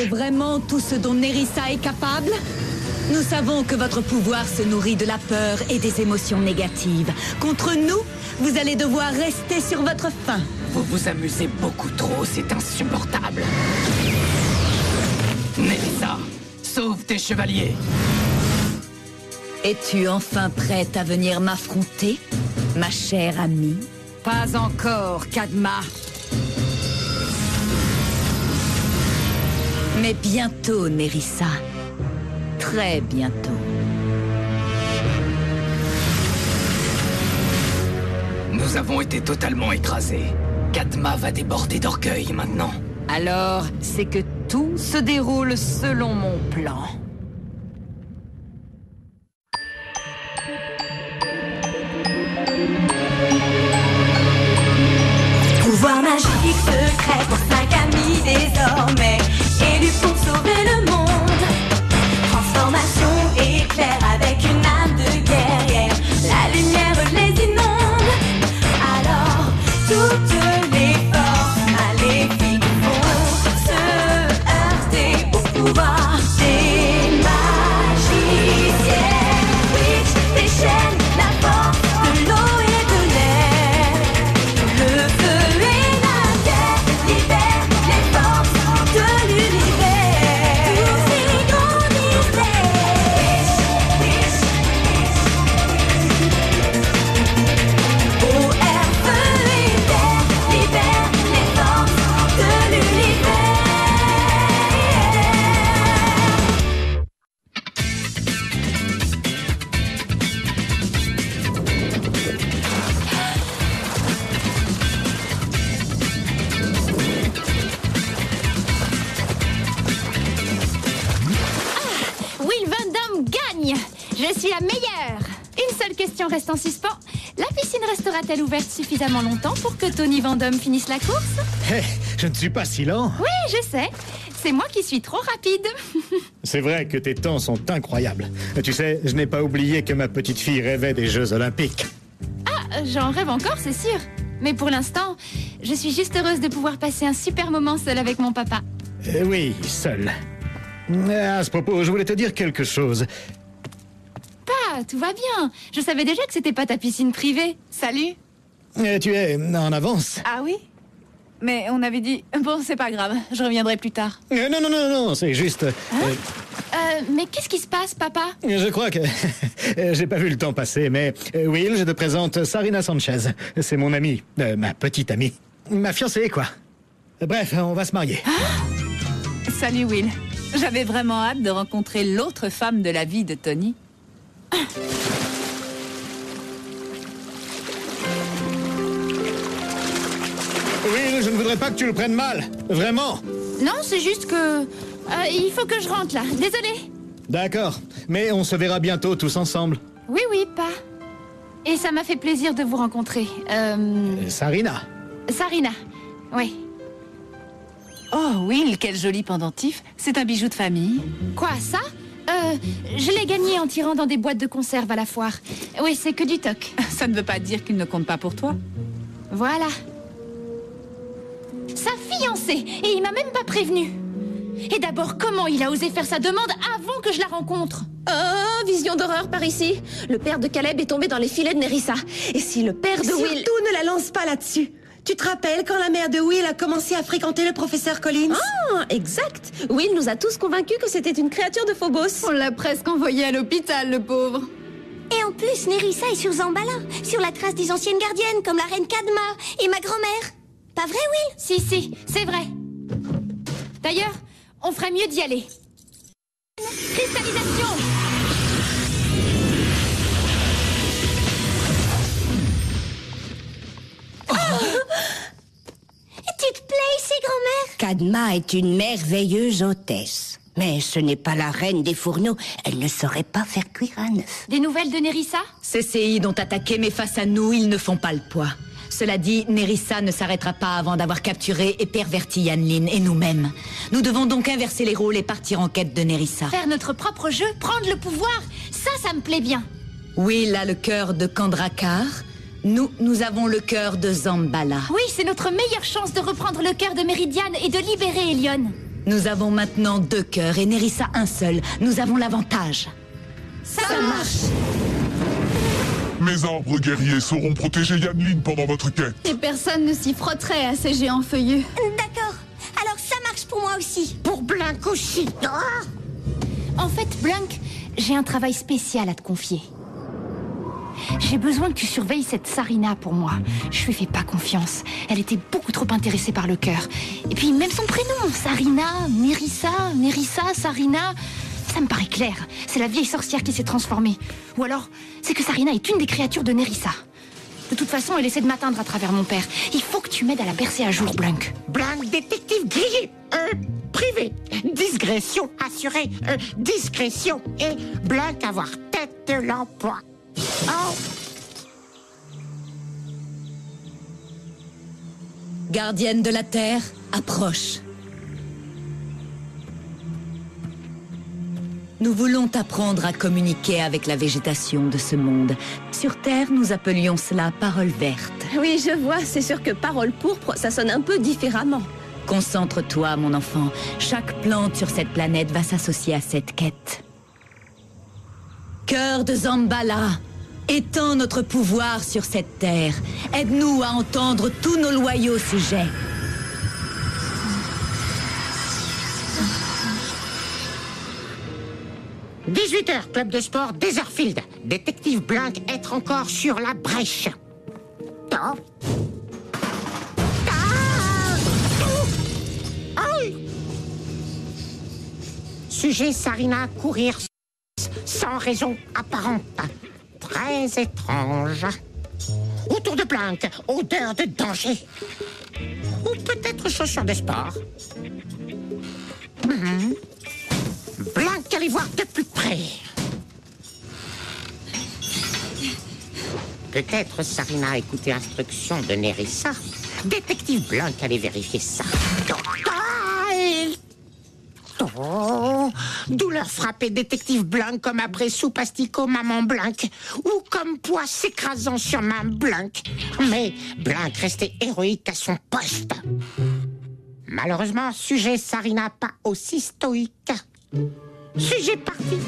vraiment tout ce dont Nerissa est capable? Nous savons que votre pouvoir se nourrit de la peur et des émotions négatives. Contre nous, vous allez devoir rester sur votre faim. Vous vous amusez beaucoup trop, c'est insupportable. Nerissa, sauve tes chevaliers. Es-tu enfin prête à venir m'affronter, ma chère amie? Pas encore, Kadma. Mais bientôt, Nerissa. Très bientôt. Nous avons été totalement écrasés. Kadma va déborder d'orgueil maintenant. Alors, c'est que tout se déroule selon mon plan. Pouvoir magique secret pour 5 amis désormais, élus pour sauver le monde. Transformation éclair avec une âme de guerrière, la lumière les inonde. Alors toutes les forces maléfiques vont se heurter au pouvoir des magiciens. Witch déchaîne la force de l'eau et de l'air. Le feu et la terre libèrent les forces de l'univers. Tous ces grands mystères. Eau, air, feu et terre libèrent les forces de l'univers. Will Van Damme gagne! Je suis la meilleure! Une seule question reste en suspens. La piscine restera-t-elle ouverte suffisamment longtemps pour que Tony Van Damme finisse la course? Hé, je ne suis pas si lent. Oui, je sais. C'est moi qui suis trop rapide. C'est vrai que tes temps sont incroyables. Tu sais, je n'ai pas oublié que ma petite fille rêvait des Jeux Olympiques. Ah, j'en rêve encore, c'est sûr. Mais pour l'instant, je suis juste heureuse de pouvoir passer un super moment seule avec mon papa. Oui, seul. À ce propos, je voulais te dire quelque chose. Pas, tout va bien. Je savais déjà que c'était pas ta piscine privée. Salut. Tu es en avance. Ah oui? Mais on avait dit... Bon, c'est pas grave, je reviendrai plus tard. Non, non, non, non, c'est juste... Mais qu'est-ce qui se passe, papa? Je crois que... j'ai pas vu le temps passer, mais... Will, je te présente Sarina Sanchez. C'est mon amie, ma petite amie. Ma fiancée, quoi. Bref, on va se marier. Salut Will. J'avais vraiment hâte de rencontrer l'autre femme de la vie de Tony. Will, je ne voudrais pas que tu le prennes mal. Vraiment. Non, c'est juste que... il faut que je rentre, là. Désolée. D'accord, mais on se verra bientôt tous ensemble. Oui, oui, pas. Et ça m'a fait plaisir de vous rencontrer. Sarina. Sarina. Oui. Oh Will, quel joli pendentif. C'est un bijou de famille. Quoi, ça? Je l'ai gagné en tirant dans des boîtes de conserve à la foire. Oui, c'est que du toc. Ça ne veut pas dire qu'il ne compte pas pour toi. Voilà. Sa fiancée. Et il m'a même pas prévenu. Et d'abord, comment il a osé faire sa demande avant que je la rencontre? Oh, vision d'horreur par ici. Le père de Caleb est tombé dans les filets de Nerissa. Et si le père de Surtout Will... ne la lance pas là-dessus. Tu te rappelles quand la mère de Will a commencé à fréquenter le professeur Collins? Ah, exact. Will nous a tous convaincus que c'était une créature de Phobos. On l'a presque envoyé à l'hôpital, le pauvre. Et en plus, Nerissa est sur Zambala, sur la trace des anciennes gardiennes, comme la reine Kadma et ma grand-mère. Pas vrai, Will? Si, si, c'est vrai. D'ailleurs, on ferait mieux d'y aller. Cristallisation! Tu te plais ici, grand-mère? Kadma est une merveilleuse hôtesse. Mais ce n'est pas la reine des fourneaux. Elle ne saurait pas faire cuire un œuf. Des nouvelles de Nerissa? Ces séides ont attaqué, mais face à nous, ils ne font pas le poids. Cela dit, Nerissa ne s'arrêtera pas avant d'avoir capturé et perverti Yanlin et nous-mêmes. Nous devons donc inverser les rôles et partir en quête de Nerissa. Faire notre propre jeu, prendre le pouvoir, ça me plaît bien. Will a le cœur de Kandrakar. Nous avons le cœur de Zambala. Oui, c'est notre meilleure chance de reprendre le cœur de Méridiane et de libérer Elion. Nous avons maintenant 2 cœurs et Nerissa un seul. Nous avons l'avantage. Ça marche. Mes arbres guerriers sauront protéger Yanlin pendant votre quête. Et personne ne s'y frotterait à ces géants feuillus. D'accord. Alors ça marche pour moi aussi. Pour Blink aussi. En fait, Blink, j'ai un travail spécial à te confier. J'ai besoin que tu surveilles cette Sarina pour moi. Je lui fais pas confiance. Elle était beaucoup trop intéressée par le cœur. Et puis même son prénom, Sarina, Nerissa, Sarina... Ça me paraît clair. C'est la vieille sorcière qui s'est transformée. Ou alors, c'est que Sarina est une des créatures de Nerissa. De toute façon, elle essaie de m'atteindre à travers mon père. Il faut que tu m'aides à la bercer à jour, Blink. Blink, détective grillé. Privé. Discrétion assurée. Discrétion. Et Blink avoir tête de l'emploi. Oh. Gardienne de la Terre, approche. Nous voulons t'apprendre à communiquer avec la végétation de ce monde. Sur Terre, nous appelions cela parole verte. Oui, je vois, c'est sûr que parole pourpre, ça sonne un peu différemment. Concentre-toi, mon enfant. Chaque plante sur cette planète va s'associer à cette quête. Cœur de Zambala, étends notre pouvoir sur cette terre. Aide-nous à entendre tous nos loyaux sujets. « 18h, club de sport Desert-Field. Détective Blink être encore sur la brèche. Oh. Sujet Sarina courir sans raison apparente. Très étrange. Autour de Blink, odeur de danger. Ou peut-être chaussures de sport. Blink, allez voir de plus près. Peut-être Sarina a écouté l'instruction de Nerissa. Détective Blink, allez vérifier ça. Oh, douleur frappée détective Blink comme après soupe asticot maman Blink. Ou comme poids s'écrasant sur main Blink. Mais Blink restait héroïque à son poste. Malheureusement, sujet Sarina pas aussi stoïque. Sujet parti.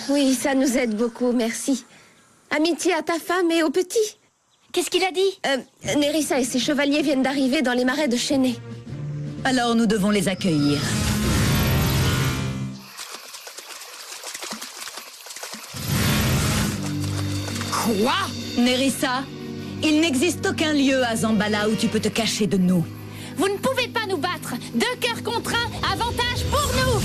Oui, ça nous aide beaucoup, merci. Amitié à ta femme et aux petits. Qu'est-ce qu'il a dit? Nerissa et ses chevaliers viennent d'arriver dans les marais de Chéné. Alors nous devons les accueillir. Quoi? Nerissa, il n'existe aucun lieu à Zambala où tu peux te cacher de nous. Vous ne pouvez pas nous battre. 2 cœurs contre 1, avantage pour nous.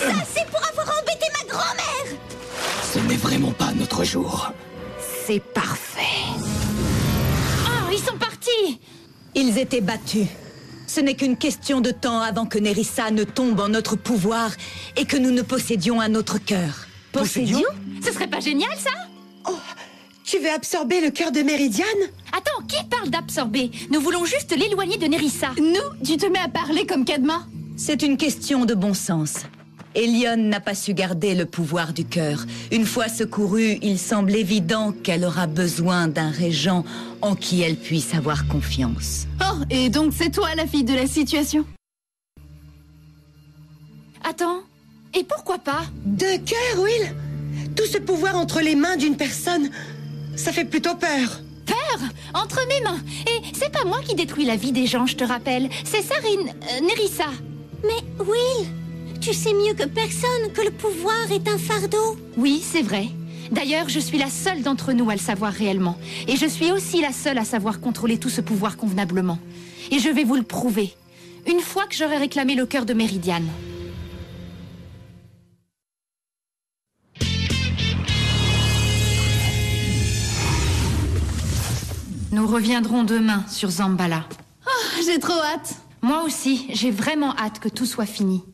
Ça, c'est pour avoir embêté ma grand-mère. Ce n'est vraiment pas notre jour. C'est parfait. Oh, ils sont partis. Ils étaient battus. Ce n'est qu'une question de temps avant que Nerissa ne tombe en notre pouvoir et que nous ne possédions un autre cœur. Possédion? Ce serait pas génial, ça? Oh, tu veux absorber le cœur de Méridiane? Attends, qui parle d'absorber? Nous voulons juste l'éloigner de Nerissa. Nous, tu te mets à parler comme Kadma? C'est une question de bon sens. Elion n'a pas su garder le pouvoir du cœur. Une fois secourue, il semble évident qu'elle aura besoin d'un régent en qui elle puisse avoir confiance. Oh, et donc c'est toi la fille de la situation? Attends, et pourquoi pas? 2 cœurs, Will? Tout ce pouvoir entre les mains d'une personne, ça fait plutôt peur. Peur? Entre mes mains. Et c'est pas moi qui détruis la vie des gens, je te rappelle. C'est Nerissa. Mais Will, tu sais mieux que personne que le pouvoir est un fardeau. Oui, c'est vrai. D'ailleurs, je suis la seule d'entre nous à le savoir réellement. Et je suis aussi la seule à savoir contrôler tout ce pouvoir convenablement. Et je vais vous le prouver. Une fois que j'aurai réclamé le cœur de Méridiane. Nous reviendrons demain sur Zambala. Oh, j'ai trop hâte. Moi aussi, j'ai vraiment hâte que tout soit fini.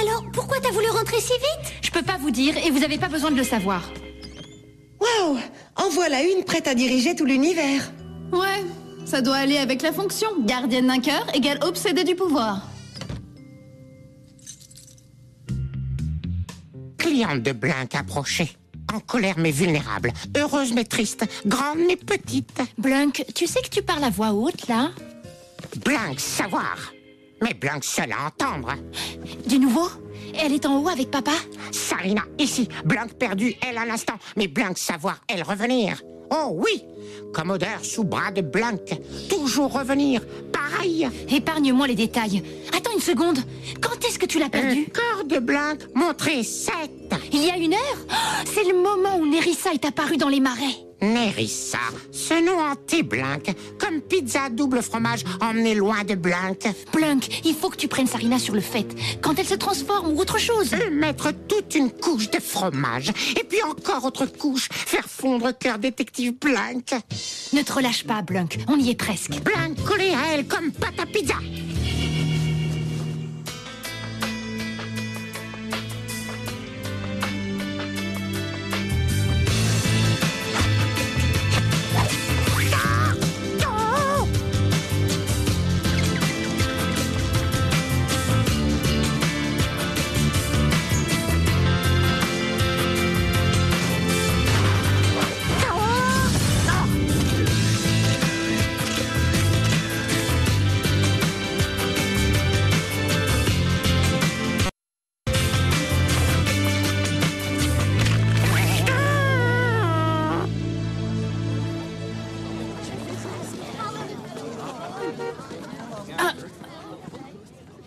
Alors, pourquoi t'as voulu rentrer si vite? Je peux pas vous dire et vous avez pas besoin de le savoir. Waouh! En voilà une prête à diriger tout l'univers. Ouais, ça doit aller avec la fonction. Gardienne d'un cœur égale obsédée du pouvoir. Cliente de Blink approchée. En colère mais vulnérable. Heureuse mais triste. Grande mais petite. Blunk, tu sais que tu parles à voix haute, là? Blink savoir. Mais Blink seule à entendre. Du nouveau? Elle est en haut avec papa? Sarina, ici. Blink perdu, elle à l'instant. Mais Blink savoir, elle revenir. Oh oui! Commodore sous bras de Blink. Toujours revenir. Pareil. Épargne-moi les détails. Attends une seconde. Quand est-ce que tu l'as perdu? Corps de Blink, montré 7. Il y a 1 heure? Oh, c'est le moment où Nerissa est apparue dans les marais. Nerissa, ce nom hanté Blink. Comme pizza double fromage emmené loin de Blink. Blunk, il faut que tu prennes Sarina sur le fait. Quand elle se transforme ou autre chose. Mettre toute une couche de fromage. Et puis encore autre couche. Faire fondre cœur détective Blink. Ne te relâche pas, Blunk. On y est presque. Blink collé à elle comme pâte à pizza.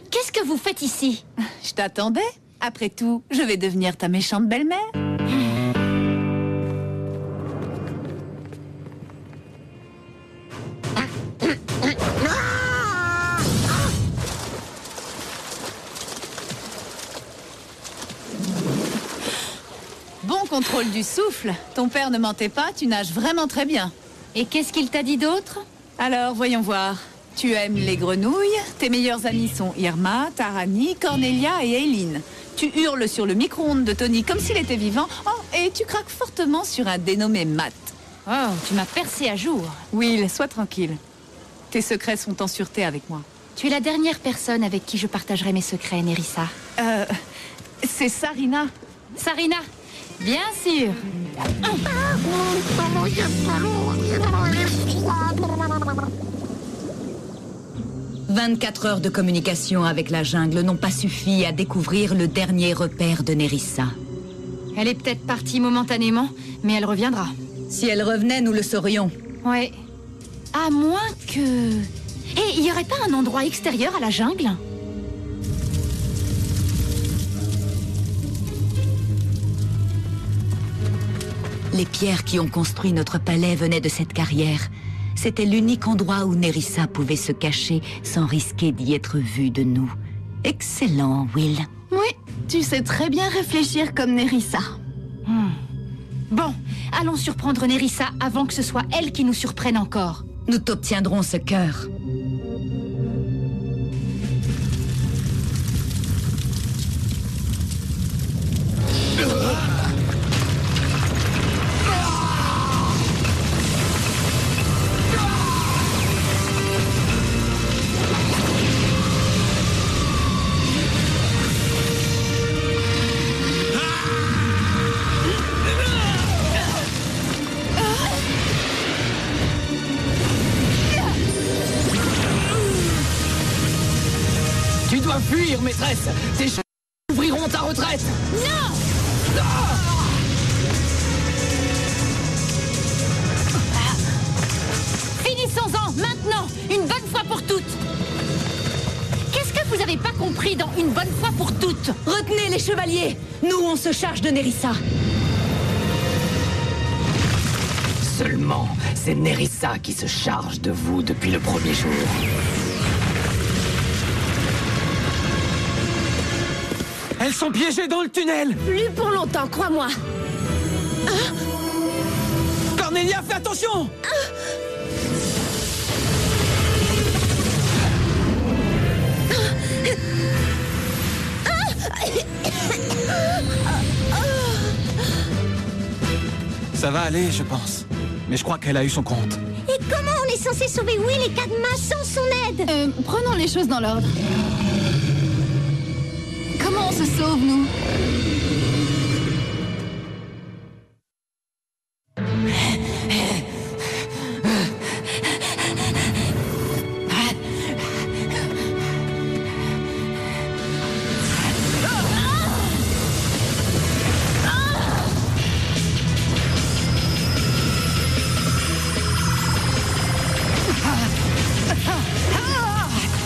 Qu'est-ce que vous faites ici? Je t'attendais. Après tout, je vais devenir ta méchante belle-mère. Bon contrôle du souffle. Ton père ne mentait pas, tu nages vraiment très bien. Et qu'est-ce qu'il t'a dit d'autre? Alors, voyons voir. Tu aimes les grenouilles, tes meilleurs amis sont Irma, Tarani, Cornelia et Eileen. Tu hurles sur le micro-ondes de Tony comme s'il était vivant. Oh, et tu craques fortement sur un dénommé Matt. Oh, tu m'as percé à jour. Will, sois tranquille. Tes secrets sont en sûreté avec moi. Tu es la dernière personne avec qui je partagerai mes secrets, Nerissa. C'est Sarina. Sarina, bien sûr. 24 heures de communication avec la jungle n'ont pas suffi à découvrir le dernier repère de Nerissa. Elle est peut-être partie momentanément, mais elle reviendra. Si elle revenait, nous le saurions. Ouais. À moins que... Et il n'y aurait pas un endroit extérieur à la jungle? Les pierres qui ont construit notre palais venaient de cette carrière. C'était l'unique endroit où Nerissa pouvait se cacher sans risquer d'y être vue de nous. Excellent, Will. Oui, tu sais très bien réfléchir comme Nerissa. Bon, allons surprendre Nerissa avant que ce soit elle qui nous surprenne encore. Nous t'obtiendrons ce cœur. Tu dois fuir, maîtresse. Tes cheveux ouvriront ta retraite. Non! Finissons-en, maintenant, une bonne fois pour toutes. Qu'est-ce que vous avez pas compris dans une bonne fois pour toutes? Retenez les chevaliers. Nous, on se charge de Nerissa. Seulement, c'est Nerissa qui se charge de vous depuis le premier jour. Elles sont piégées dans le tunnel. Plus pour longtemps, crois-moi. Cornelia, fais attention. Ça va aller, je pense. Mais je crois qu'elle a eu son compte. Et comment on est censé sauver Will et Kadma sans son aide? Prenons les choses dans l'ordre. Comment on se sauve, nous?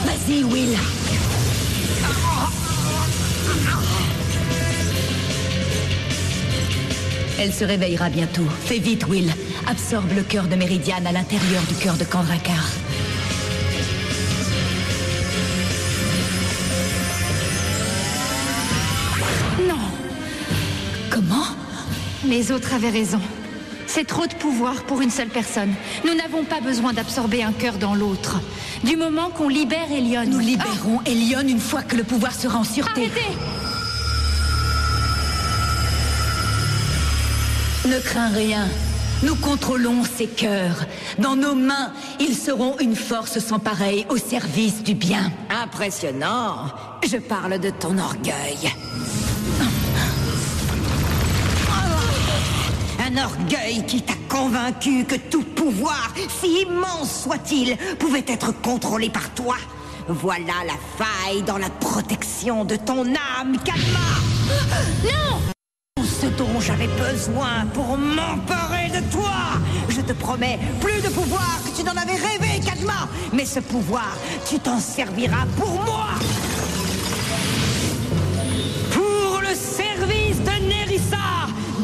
Vas-y, Will. Elle se réveillera bientôt. Fais vite, Will. Absorbe le cœur de Méridiane à l'intérieur du cœur de Kandrakar. Non. Comment? Les autres avaient raison. C'est trop de pouvoir pour une seule personne. Nous n'avons pas besoin d'absorber un cœur dans l'autre. Du moment qu'on libère Elion... Nous libérons Elion une fois que le pouvoir sera en sûreté. Arrêtez! Ne crains rien. Nous contrôlons ces cœurs. Dans nos mains, ils seront une force sans pareille au service du bien. Impressionnant. Je parle de ton orgueil. Un orgueil qui t'a convaincu que tout pouvoir, si immense soit-il, pouvait être contrôlé par toi. Voilà la faille dans la protection de ton âme, Kadma. Non! Ce dont j'avais besoin pour m'emparer de toi. Je te promets, plus de pouvoir que tu n'en avais rêvé, Kadma. Mais ce pouvoir, tu t'en serviras pour moi. Pour le service de Nerissa.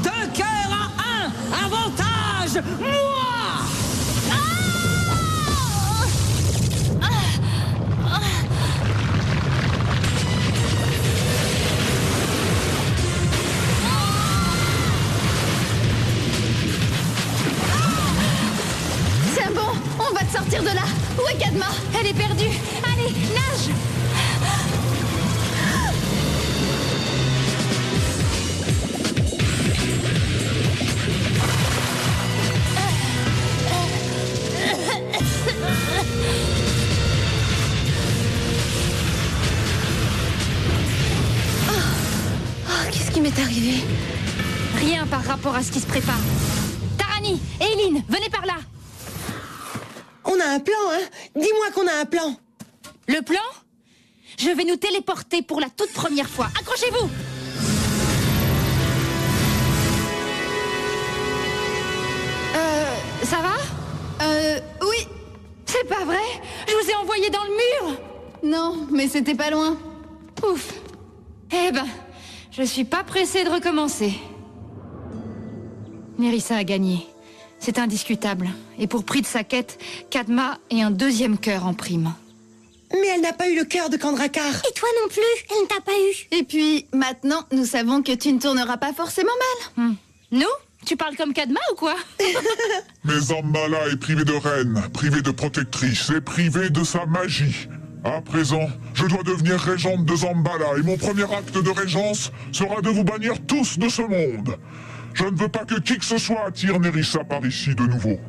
2 cœurs à 1. Avantage, moi. C'est bon, on va te sortir de là. Où est Kadma? Elle est perdue. Allez, nage! Qu'est-ce qui m'est arrivé? Rien par rapport à ce qui se prépare. Tarani et Eileen, venez par là. On a un plan, hein? Dis-moi qu'on a un plan. Le plan? Je vais nous téléporter pour la toute première fois. Accrochez-vous! Ça va? Oui. C'est pas vrai? Je vous ai envoyé dans le mur! Non, mais c'était pas loin. Ouf. Eh ben, je suis pas pressée de recommencer. Nerissa a gagné. C'est indiscutable. Et pour prix de sa quête, Kadma et un 2e cœur en prime. Mais elle n'a pas eu le cœur de Kandrakar. Et toi non plus, elle ne t'a pas eu. Et puis, maintenant, nous savons que tu ne tourneras pas forcément mal. Nous? Tu parles comme Kadma ou quoi? Mais Zambala est privé de reine, privé de protectrice et privé de sa magie. À présent, je dois devenir régente de Zambala et mon premier acte de régence sera de vous bannir tous de ce monde. Je ne veux pas que qui que ce soit attire Nerissa par ici de nouveau.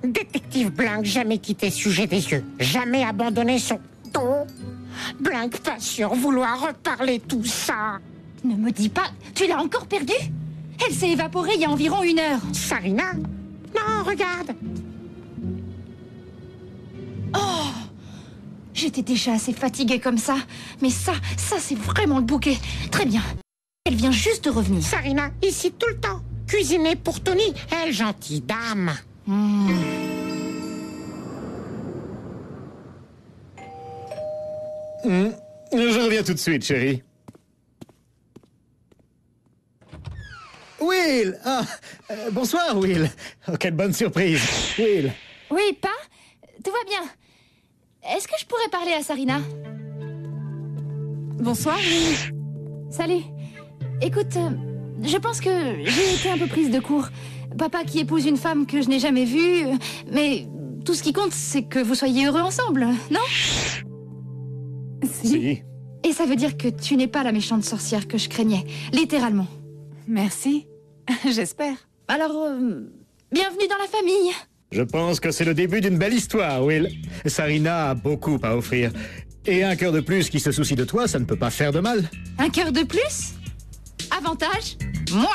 Détective Blanc, jamais quitté sujet des yeux, jamais abandonné son ton. Blanc pas sûr vouloir reparler tout ça. Ne me dis pas, tu l'as encore perdue? Elle s'est évaporée il y a environ 1 heure. Sarina? Non, regarde. Oh! J'étais déjà assez fatiguée comme ça. Mais ça c'est vraiment le bouquet. Très bien. Elle vient juste de revenir. Sarina, ici tout le temps. Cuisiner pour Tony, elle gentille dame. Je reviens tout de suite, chérie. Will! Bonsoir, Will. Oh, quelle bonne surprise. Will. Oui, pas? Tout va bien. Est-ce que je pourrais parler à Sarina? Bonsoir. Salut. Écoute, je pense que j'ai été un peu prise de court. Papa qui épouse une femme que je n'ai jamais vue, mais tout ce qui compte, c'est que vous soyez heureux ensemble, non? Si. Et ça veut dire que tu n'es pas la méchante sorcière que je craignais, littéralement. Merci. J'espère. Alors, bienvenue dans la famille. Je pense que c'est le début d'une belle histoire, Will. Sarina a beaucoup à offrir. Et un cœur de plus qui se soucie de toi, ça ne peut pas faire de mal. Un cœur de plus? Avantage? Moi.